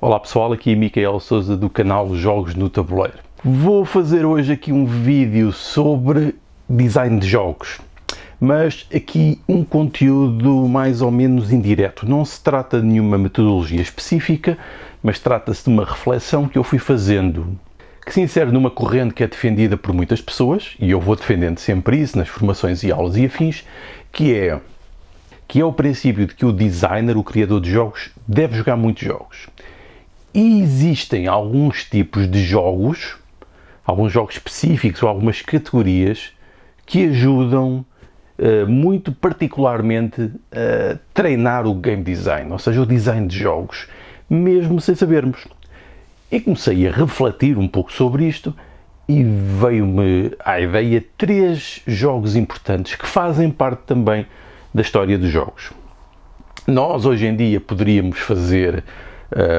Olá pessoal, aqui é Micael Sousa do canal Jogos no Tabuleiro. Vou fazer hoje aqui um vídeo sobre design de jogos, mas aqui um conteúdo mais ou menos indireto. Não se trata de nenhuma metodologia específica, mas trata-se de uma reflexão que eu fui fazendo, que se insere numa corrente que é defendida por muitas pessoas, e eu vou defendendo sempre isso nas formações e aulas e afins, que é o princípio de que o designer, o criador de jogos, deve jogar muitos jogos. E existem alguns tipos de jogos, alguns jogos específicos ou algumas categorias que ajudam muito particularmente a treinar o game design, ou seja, o design de jogos, mesmo sem sabermos. E comecei a refletir um pouco sobre isto e veio-me à ideia 3 jogos importantes que fazem parte também da história dos jogos. Nós hoje em dia poderíamos fazer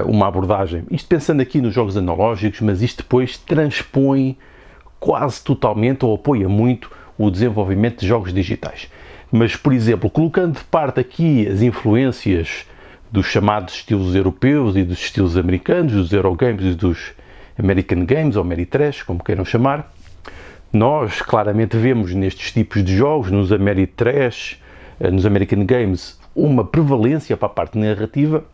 uma abordagem, isto pensando aqui nos jogos analógicos, mas isto depois transpõe quase totalmente ou apoia muito o desenvolvimento de jogos digitais. Mas, por exemplo, colocando de parte aqui as influências dos chamados estilos europeus e dos estilos americanos, dos Eurogames e dos American Games, ou Ameritrash, como queiram chamar, nós claramente vemos nestes tipos de jogos, nos Ameritrash, nos American Games, uma prevalência para a parte narrativa,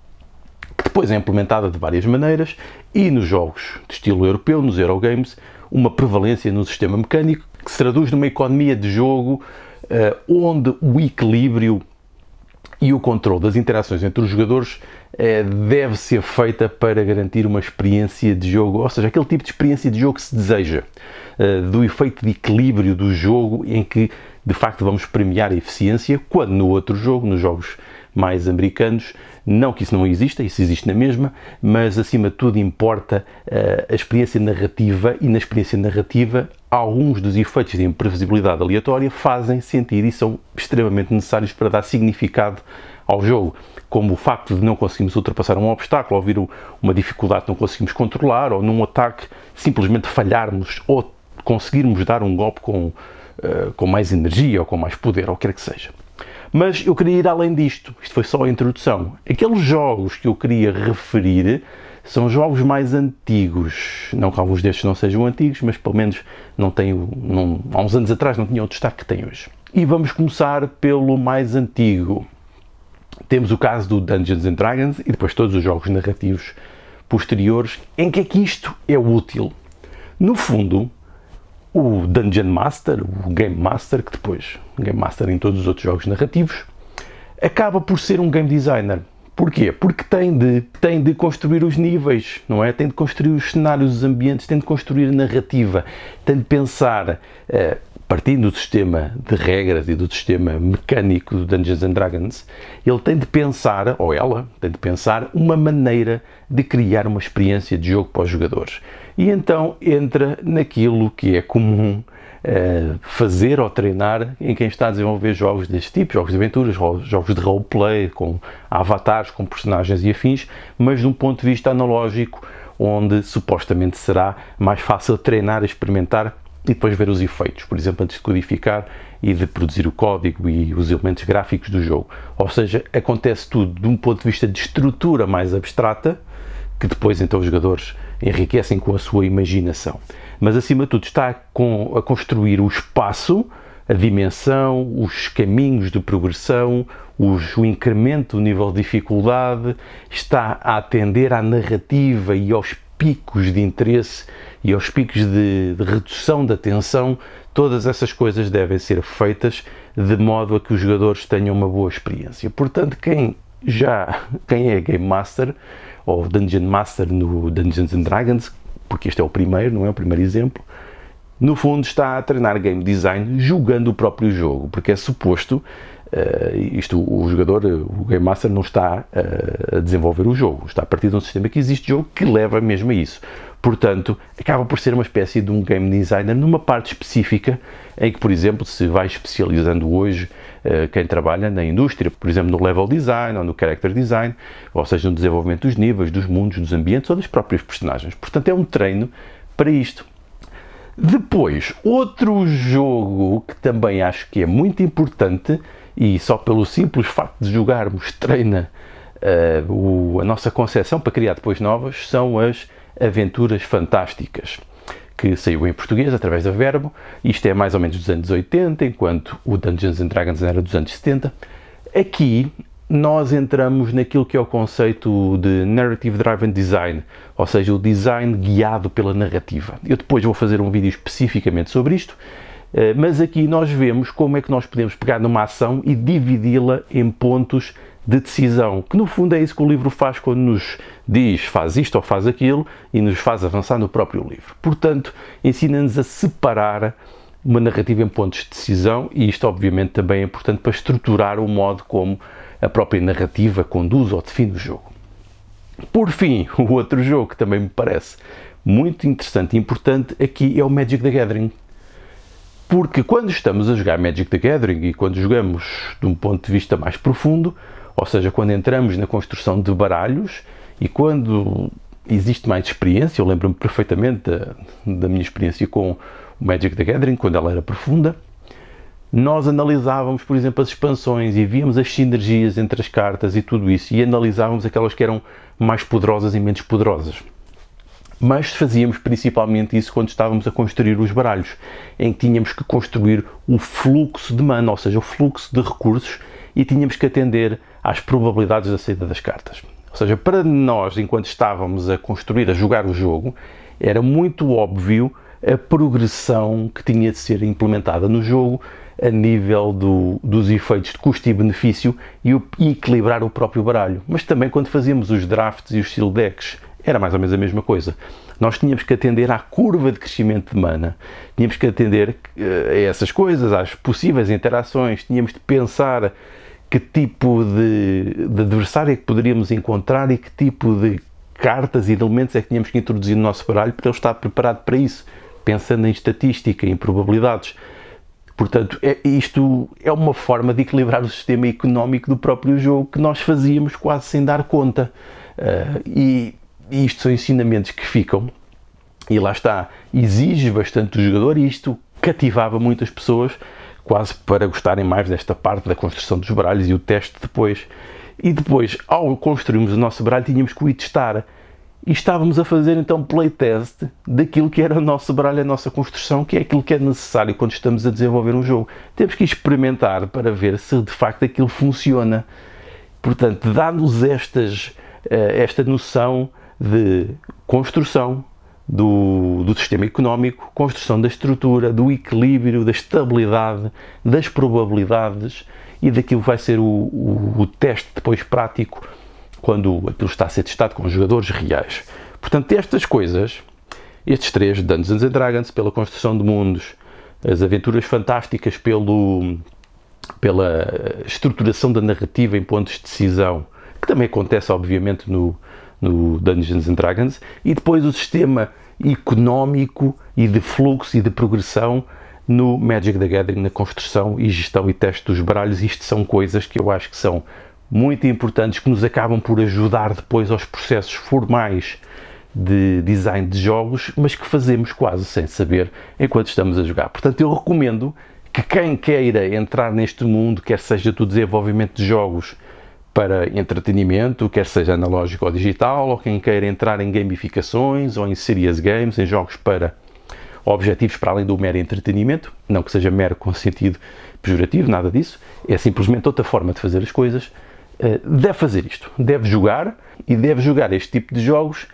que depois é implementada de várias maneiras, e nos jogos de estilo europeu, nos Eurogames, uma prevalência no sistema mecânico, que se traduz numa economia de jogo onde o equilíbrio e o controle das interações entre os jogadores deve ser feita para garantir uma experiência de jogo, ou seja, aquele tipo de experiência de jogo que se deseja, do efeito de equilíbrio do jogo, em que de facto vamos premiar a eficiência, quando no outro jogo, nos jogos mais americanos, não que isso não exista, isso existe na mesma, mas acima de tudo importa a experiência narrativa, e na experiência narrativa alguns dos efeitos de imprevisibilidade aleatória fazem sentido e são extremamente necessários para dar significado ao jogo, como o facto de não conseguirmos ultrapassar um obstáculo, ou vir uma dificuldade que não conseguimos controlar, ou num ataque simplesmente falharmos, ou conseguirmos dar um golpe com mais energia ou com mais poder, ou o que quer que seja. Mas eu queria ir além disto, isto foi só a introdução. Aqueles jogos que eu queria referir são jogos mais antigos, não que alguns destes não sejam antigos, mas pelo menos há uns anos atrás não tinham o destaque que tem hoje. E vamos começar pelo mais antigo. Temos o caso do Dungeons and Dragons e depois todos os jogos narrativos posteriores. Em que é que isto é útil? No fundo, o Dungeon Master, o Game Master, que depois, Game Master em todos os outros jogos narrativos, acaba por ser um Game Designer. Porquê? Porque tem de construir os níveis, não é? Tem de construir os cenários, os ambientes, tem de construir a narrativa, tem de pensar, partindo do sistema de regras e do sistema mecânico do Dungeons and Dragons, ele tem de pensar, ou ela tem de pensar, uma maneira de criar uma experiência de jogo para os jogadores. E então entra naquilo que é comum fazer ou treinar em quem está a desenvolver jogos deste tipo, jogos de aventuras, jogos de roleplay, com avatares, com personagens e afins, mas de um ponto de vista analógico, onde supostamente será mais fácil treinar, experimentar e depois ver os efeitos, por exemplo, antes de codificar e de produzir o código e os elementos gráficos do jogo. Ou seja, acontece tudo de um ponto de vista de estrutura mais abstrata, que depois então os jogadores enriquecem com a sua imaginação. Mas acima de tudo está a construir o espaço, a dimensão, os caminhos de progressão, o incremento do nível de dificuldade, está a atender à narrativa e aos picos de interesse e aos picos de redução da tensão. Todas essas coisas devem ser feitas de modo a que os jogadores tenham uma boa experiência. Portanto, quem é Game Master ou Dungeon Master no Dungeons and Dragons, porque este é o primeiro, não é o primeiro exemplo, no fundo está a treinar game design jogando o próprio jogo, porque é suposto, o jogador, o Game Master não está a desenvolver o jogo, está a partir de um sistema que existe jogo que leva mesmo a isso. Portanto, acaba por ser uma espécie de um game designer numa parte específica em que, por exemplo, se vai especializando hoje quem trabalha na indústria, por exemplo, no level design ou no character design, ou seja, no desenvolvimento dos níveis, dos mundos, dos ambientes ou das próprias personagens. Portanto, é um treino para isto. Depois, outro jogo que também acho que é muito importante, e só pelo simples facto de jogarmos treina A nossa concepção para criar depois novas são as Aventuras Fantásticas, que saiu em português através da Verbo. Isto é mais ou menos dos anos 80, enquanto o Dungeons and Dragons era dos anos 70. Aqui nós entramos naquilo que é o conceito de Narrative Driven Design, ou seja, o design guiado pela narrativa. Eu depois vou fazer um vídeo especificamente sobre isto, mas aqui nós vemos como é que nós podemos pegar numa ação e dividi-la em pontos de decisão, que no fundo é isso que o livro faz quando nos diz faz isto ou faz aquilo e nos faz avançar no próprio livro. Portanto, ensina-nos a separar uma narrativa em pontos de decisão, e isto obviamente também é importante para estruturar o modo como a própria narrativa conduz ou define o jogo. Por fim, o outro jogo que também me parece muito interessante e importante aqui é o Magic the Gathering. Porque quando estamos a jogar Magic the Gathering e quando jogamos de um ponto de vista mais profundo, ou seja, quando entramos na construção de baralhos e quando existe mais experiência, eu lembro-me perfeitamente da minha experiência com o Magic the Gathering, quando ela era profunda, nós analisávamos, por exemplo, as expansões e víamos as sinergias entre as cartas e tudo isso, e analisávamos aquelas que eram mais poderosas e menos poderosas. Mas fazíamos principalmente isso quando estávamos a construir os baralhos, em que tínhamos que construir o fluxo de mana, ou seja, o fluxo de recursos, e tínhamos que atender às probabilidades da saída das cartas. Ou seja, para nós, enquanto estávamos a construir, a jogar o jogo, era muito óbvio a progressão que tinha de ser implementada no jogo a nível dos efeitos de custo e benefício e equilibrar o próprio baralho. Mas também quando fazíamos os drafts e os sealed decks, era mais ou menos a mesma coisa. Nós tínhamos que atender à curva de crescimento de mana, tínhamos que atender a essas coisas, às possíveis interações, tínhamos de pensar que tipo de adversário é que poderíamos encontrar e que tipo de cartas e de elementos é que tínhamos que introduzir no nosso baralho para ele estar preparado para isso, pensando em estatística, em probabilidades. Portanto, isto é uma forma de equilibrar o sistema económico do próprio jogo que nós fazíamos quase sem dar conta. E isto são ensinamentos que ficam, e lá está, exige bastante do jogador, e isto cativava muitas pessoas quase para gostarem mais desta parte da construção dos baralhos e o teste depois. E depois, ao construirmos o nosso baralho, tínhamos que o ir testar. E estávamos a fazer então playtest daquilo que era o nosso baralho, a nossa construção, que é aquilo que é necessário quando estamos a desenvolver um jogo. Temos que experimentar para ver se de facto aquilo funciona. Portanto, dá-nos esta noção de construção do sistema económico, construção da estrutura, do equilíbrio, da estabilidade, das probabilidades e daquilo que vai ser o teste depois prático quando aquilo está a ser testado com jogadores reais. Portanto, estas coisas, estes três, Dungeons and Dragons, pela construção de mundos, as Aventuras Fantásticas pela estruturação da narrativa em pontos de decisão, que também acontece, obviamente, no Dungeons and Dragons, e depois o sistema económico e de fluxo e de progressão no Magic the Gathering, na construção e gestão e teste dos baralhos. Isto são coisas que eu acho que são muito importantes, que nos acabam por ajudar depois aos processos formais de design de jogos, mas que fazemos quase sem saber enquanto estamos a jogar. Portanto, eu recomendo que quem queira entrar neste mundo, quer seja do desenvolvimento de jogos para entretenimento, quer seja analógico ou digital, ou quem queira entrar em gamificações ou em serious games, em jogos para objetivos para além do mero entretenimento, não que seja mero com sentido pejorativo, nada disso, é simplesmente outra forma de fazer as coisas, deve fazer isto, deve jogar, e deve jogar este tipo de jogos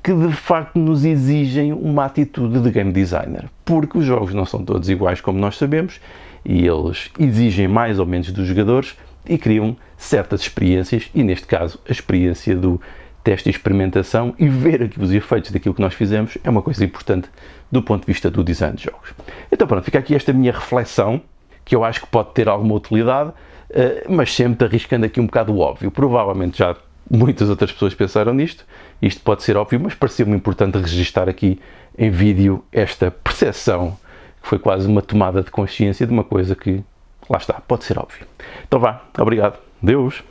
que de facto nos exigem uma atitude de game designer, porque os jogos não são todos iguais, como nós sabemos, e eles exigem mais ou menos dos jogadores e criam certas experiências, e neste caso a experiência do teste e experimentação e ver aqui os efeitos daquilo que nós fizemos é uma coisa importante do ponto de vista do design de jogos. Então pronto, fica aqui esta minha reflexão, que eu acho que pode ter alguma utilidade, mas sempre arriscando aqui um bocado o óbvio. Provavelmente já muitas outras pessoas pensaram nisto, isto pode ser óbvio, mas pareceu-me importante registar aqui em vídeo esta percepção, que foi quase uma tomada de consciência de uma coisa que, lá está, pode ser óbvio. Então vá, obrigado, Deus!